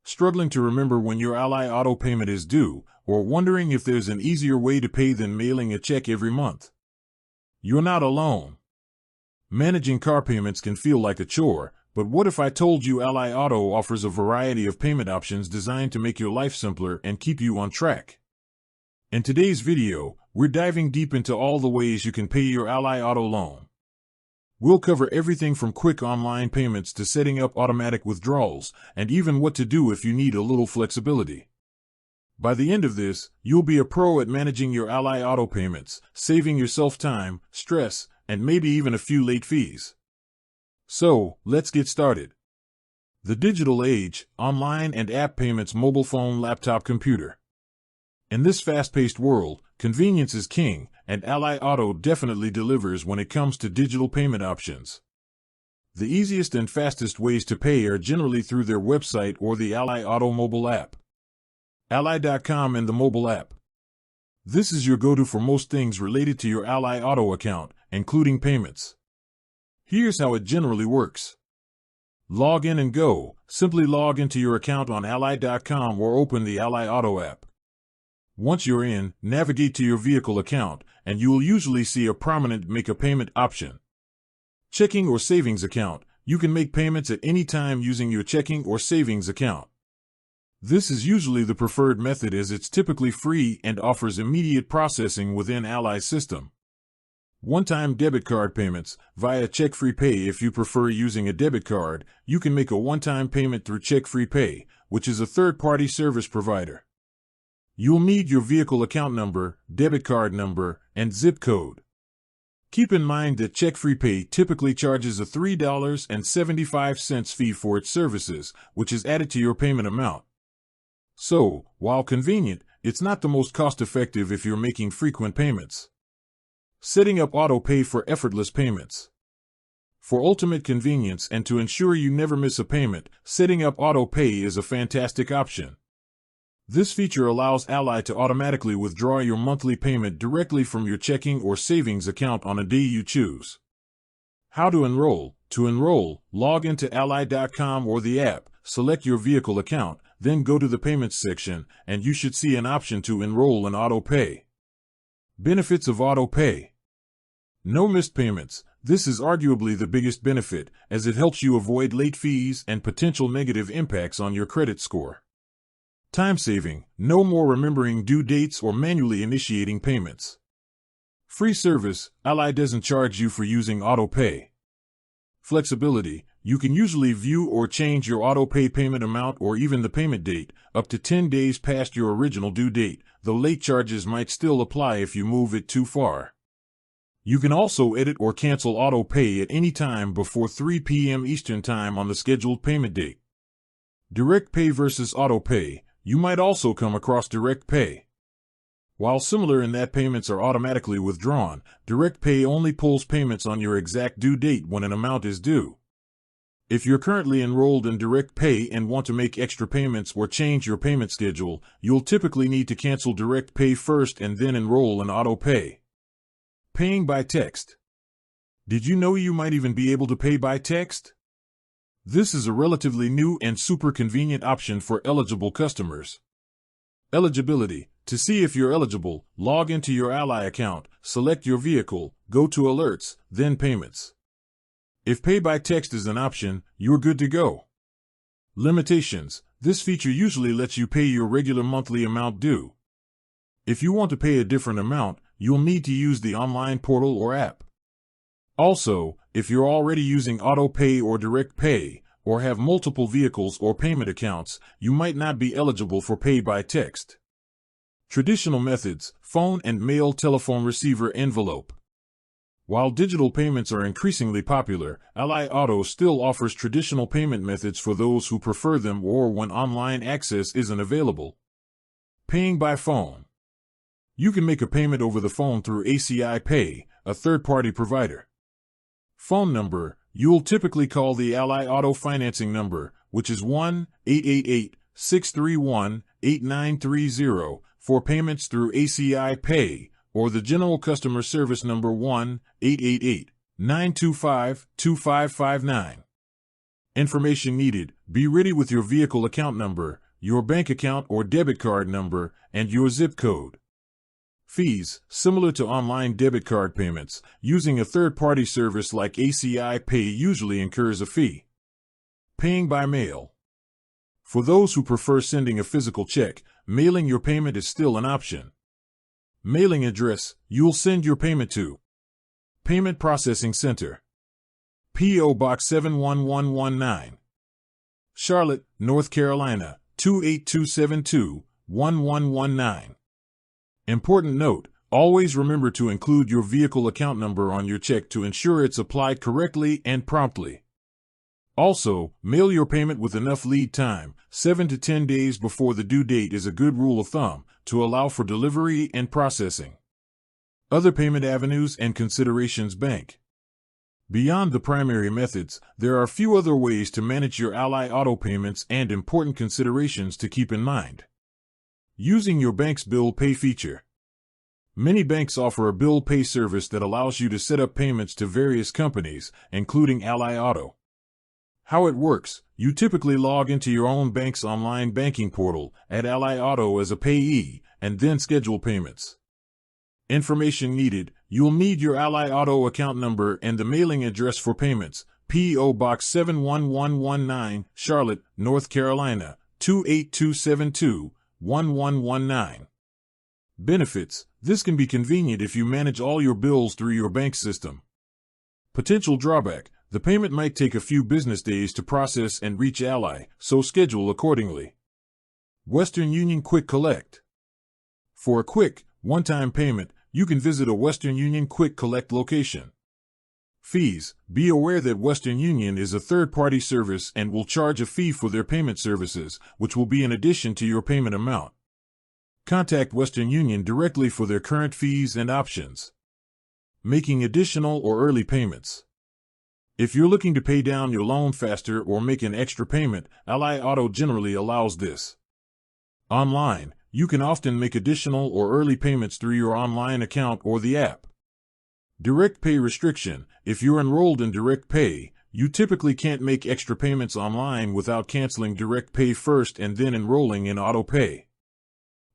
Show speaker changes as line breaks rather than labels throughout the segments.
struggling to remember when your Ally auto payment is due, or wondering if there's an easier way to pay than mailing a check every month? You're not alone. Managing car payments can feel like a chore, but what if I told you Ally Auto offers a variety of payment options designed to make your life simpler and keep you on track? In today's video, we're diving deep into all the ways you can pay your Ally Auto loan. We'll cover everything from quick online payments to setting up automatic withdrawals, and even what to do if you need a little flexibility. By the end of this, you'll be a pro at managing your Ally Auto payments, saving yourself time, stress, and maybe even a few late fees. So, let's get started. The digital age, online and app payments, mobile phone, laptop, computer. In this fast-paced world, convenience is king, and Ally Auto definitely delivers when it comes to digital payment options. The easiest and fastest ways to pay are generally through their website or the Ally Auto mobile app. Ally.com and the mobile app. This is your go-to for most things related to your Ally Auto account, including payments. Here's how it generally works. Log in and go. Simply log into your account on Ally.com or open the Ally Auto app. Once you're in, navigate to your vehicle account, and you will usually see a prominent Make a Payment option. Checking or savings account. You can make payments at any time using your checking or savings account. This is usually the preferred method as it's typically free and offers immediate processing within Ally's system. One-time debit card payments. Via Check-Free Pay. If you prefer using a debit card, you can make a one-time payment through Check-Free Pay, which is a third-party service provider. You'll need your vehicle account number, debit card number, and zip code. Keep in mind that Check-Free Pay typically charges a $3.75 fee for its services, which is added to your payment amount. So, while convenient, it's not the most cost-effective if you're making frequent payments. Setting up auto pay for effortless payments. For ultimate convenience and to ensure you never miss a payment, setting up auto pay is a fantastic option. This feature allows Ally to automatically withdraw your monthly payment directly from your checking or savings account on a day you choose. How to enroll? To enroll, log into Ally.com or the app, select your vehicle account, then go to the Payments section, and you should see an option to enroll in auto pay. Benefits of auto pay. No missed payments. This is arguably the biggest benefit, as it helps you avoid late fees and potential negative impacts on your credit score. Time saving. No more remembering due dates or manually initiating payments. Free service. Ally doesn't charge you for using auto pay. Flexibility. You can usually view or change your auto pay payment amount or even the payment date up to 10 days past your original due date, though late charges might still apply if you move it too far. You can also edit or cancel auto pay at any time before 3 p.m. Eastern Time on the scheduled payment date. Direct pay versus auto pay. You might also come across direct pay. While similar in that payments are automatically withdrawn, direct pay only pulls payments on your exact due date when an amount is due. If you're currently enrolled in direct pay and want to make extra payments or change your payment schedule, you'll typically need to cancel direct pay first and then enroll in auto pay. Paying by text. Did you know you might even be able to pay by text? This is a relatively new and super convenient option for eligible customers. Eligibility. To see if you're eligible, log into your Ally account, select your vehicle, go to Alerts, then Payments. If pay by text is an option, you're good to go. Limitations. This feature usually lets you pay your regular monthly amount due. If you want to pay a different amount, you'll need to use the online portal or app. Also, if you're already using auto pay or direct pay, or have multiple vehicles or payment accounts, you might not be eligible for pay by text. Traditional methods: phone and mail, telephone receiver, envelope. While digital payments are increasingly popular, Ally Auto still offers traditional payment methods for those who prefer them or when online access isn't available. Paying by phone. You can make a payment over the phone through ACI Pay, a third-party provider. Phone number. You'll typically call the Ally Auto financing number, which is 1-888-631-8930, for payments through ACI Pay, or the general customer service number 1-888-925-2559. Information needed: be ready with your vehicle account number, your bank account or debit card number, and your zip code. Fees: similar to online debit card payments, using a third-party service like ACI Pay usually incurs a fee. Paying by mail. For those who prefer sending a physical check, mailing your payment is still an option. Mailing address: you'll send your payment to Payment Processing Center, P.O. Box 71119, Charlotte, North Carolina 28272, 1119. Important note: always remember to include your vehicle account number on your check to ensure it's applied correctly and promptly. Also, mail your payment with enough lead time, 7 to 10 days before the due date is a good rule of thumb, to allow for delivery and processing. Other payment avenues and considerations. Bank. Beyond the primary methods, there are a few other ways to manage your Ally Auto payments and important considerations to keep in mind. Using your bank's bill pay feature. Many banks offer a bill pay service that allows you to set up payments to various companies, including Ally Auto. How it works: you typically log into your own bank's online banking portal, add Ally Auto as a payee, and then schedule payments. Information needed: you'll need your Ally Auto account number and the mailing address for payments, P.O. Box 71119, Charlotte, North Carolina 28272, 1119. Benefits: this can be convenient if you manage all your bills through your bank system. Potential drawback: the payment might take a few business days to process and reach Ally, so schedule accordingly. Western Union Quick Collect. For a quick, one-time payment, you can visit a Western Union Quick Collect location. Fees: be aware that Western Union is a third-party service and will charge a fee for their payment services, which will be in addition to your payment amount. Contact Western Union directly for their current fees and options. Making additional or early payments. If you're looking to pay down your loan faster or make an extra payment, Ally Auto generally allows this. Online, you can often make additional or early payments through your online account or the app. Direct pay restriction: if you're enrolled in direct pay, you typically can't make extra payments online without canceling direct pay first and then enrolling in auto pay.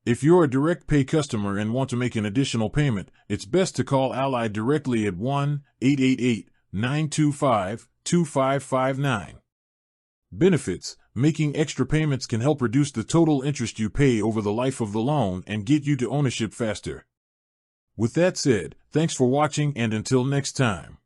If you're a direct pay customer and want to make an additional payment, it's best to call Ally directly at 1-888-925-2559. Benefits: making extra payments can help reduce the total interest you pay over the life of the loan and get you to ownership faster. With that said, thanks for watching, and until next time.